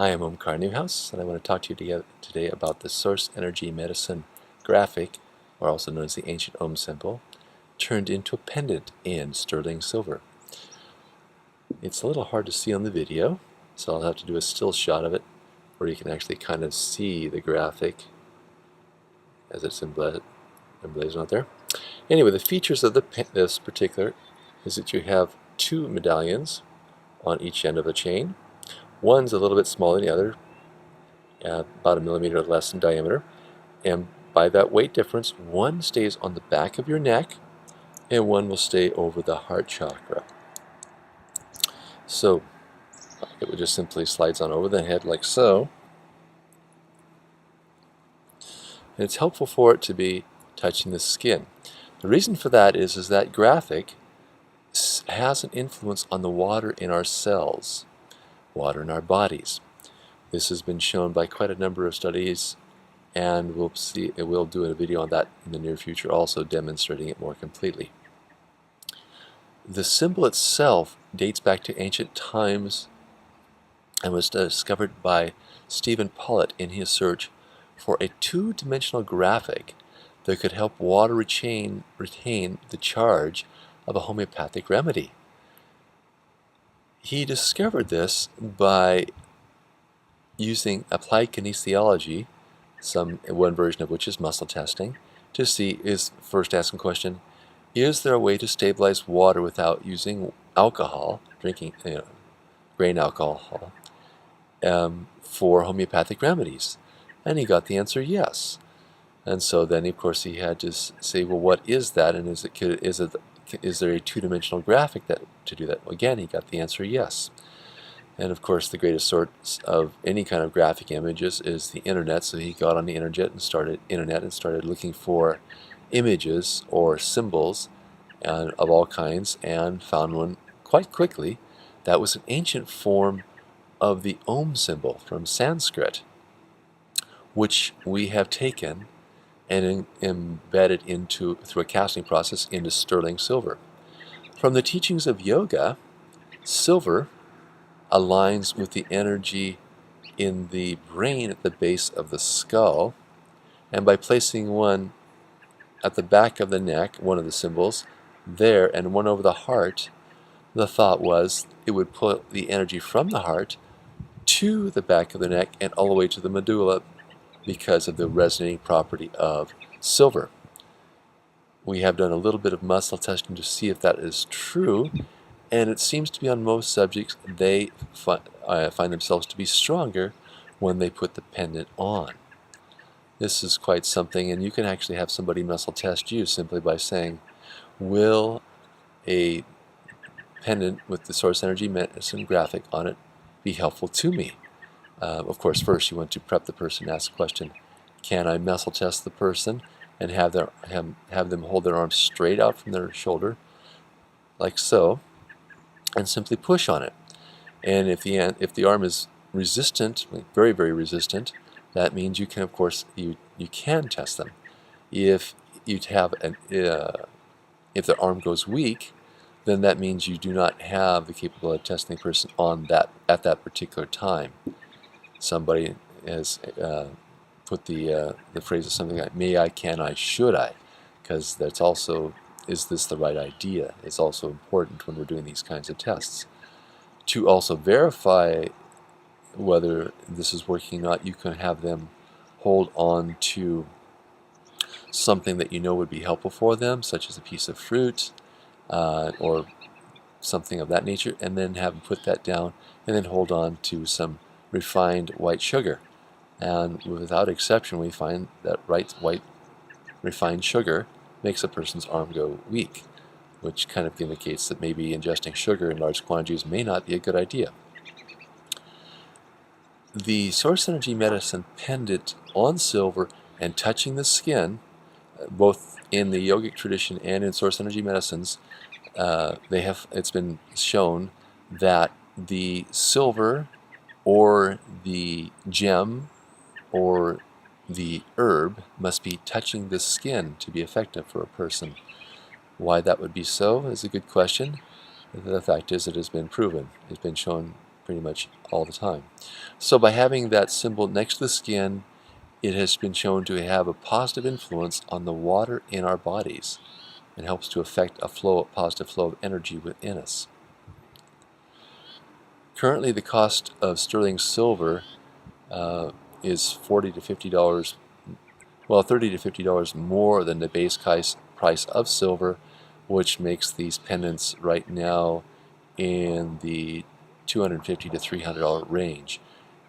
Hi, I'm Aumkara Newhouse, and I want to talk to you today about the Source Energy Medicine graphic, or also known as the ancient Om symbol, turned into a pendant in sterling silver. It's a little hard to see on the video, so I'll have to do a still shot of it where you can actually kind of see the graphic as it's emblazoned out there. Anyway, the features of this particular is that you have two medallions on each end of the chain. One's a little bit smaller than the other, about 1 millimeter less in diameter, and by that weight difference, one stays on the back of your neck and one will stay over the heart chakra. So it would just simply slides on over the head like so. And it's helpful for it to be touching the skin. The reason for that is that graphic has an influence on the water in our cells, water in our bodies. This has been shown by quite a number of studies, and we'll do a video on that in the near future, also demonstrating it more completely. The symbol itself dates back to ancient times and was discovered by Stephen Pollitt in his search for a two-dimensional graphic that could help water retain the charge of a homeopathic remedy. He discovered this by using applied kinesiology, one version of which is muscle testing, to see, first asking the question, is there a way to stabilize water without using alcohol, drinking grain alcohol, for homeopathic remedies? And he got the answer yes. And so then, of course, he had to say, well, what is that? And is there a two-dimensional graphic to do that? Again, he got the answer yes. And of course, the greatest source of any kind of graphic images is the internet. So he got on the internet and started looking for images or symbols of all kinds, and found one quite quickly that was an ancient form of the Om symbol from Sanskrit, which we have taken and embedded through a casting process into sterling silver. From the teachings of yoga, silver aligns with the energy in the brain at the base of the skull, and by placing one at the back of the neck, one of the symbols there, and one over the heart, the thought was it would pull the energy from the heart to the back of the neck and all the way to the medulla because of the resonating property of silver. We have done a little bit of muscle testing to see if that is true, and it seems to be on most subjects they find themselves to be stronger when they put the pendant on. This is quite something, and you can actually have somebody muscle test you simply by saying, will a pendant with the Source Energy Medicine graphic on it be helpful to me? Of course, first you want to prep the person, ask the question, can I muscle test the person and have them hold their arms straight out from their shoulder, like so, and simply push on it. And if the arm is resistant, very, very resistant, that means you can, of course, you can test them. If if the arm goes weak, then that means you do not have the capability of testing the person at that particular time. Somebody has put the phrase of something like "may I, can I, should I," because that's also, is this the right idea? It's also important when we're doing these kinds of tests. To also verify whether this is working or not, you can have them hold on to something that you know would be helpful for them, such as a piece of fruit or something of that nature, and then have them put that down and then hold on to some refined white sugar. And without exception, we find that white refined sugar makes a person's arm go weak, which kind of indicates that maybe ingesting sugar in large quantities may not be a good idea. The Source Energy Medicine pendant on silver and touching the skin, both in the yogic tradition and in Source Energy medicines, it's been shown that the silver or the gem or the herb must be touching the skin to be effective for a person. Why that would be so is a good question. The fact is it has been proven. It's been shown pretty much all the time. So by having that symbol next to the skin, it has been shown to have a positive influence on the water in our bodies and helps to affect a positive flow of energy within us. Currently, the cost of sterling silver is $40 to $50, well, $30 to $50 more than the base price of silver, which makes these pendants right now in the $250 to $300 range.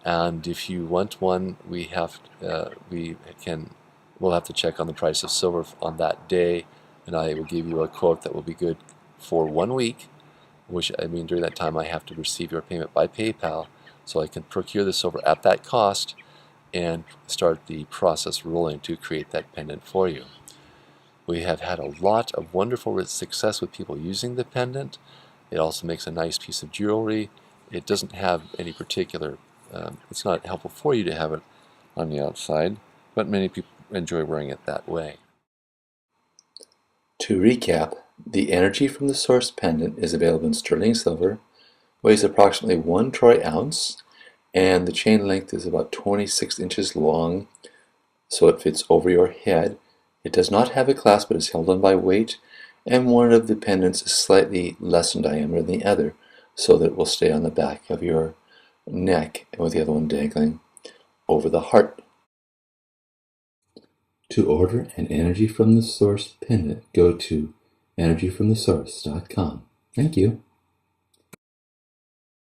And if you want one, we'll have to check on the price of silver on that day, and I will give you a quote that will be good for 1 week, which I mean during that time I have to receive your payment by PayPal, so I can procure the silver at that cost and start the process rolling to create that pendant for you. We have had a lot of wonderful success with people using the pendant. It also makes a nice piece of jewelry. It doesn't have any particular, it's not helpful for you to have it on the outside, but many people enjoy wearing it that way. To recap, the Energy from the Source pendant is available in sterling silver, weighs approximately 1 troy ounce, and the chain length is about 26 inches long, so it fits over your head. It does not have a clasp, but is held on by weight, and one of the pendants is slightly less in diameter than the other, so that it will stay on the back of your neck, and with the other one dangling over the heart. To order an Energy from the Source pendant, go to energyfromthesource.com. Thank you.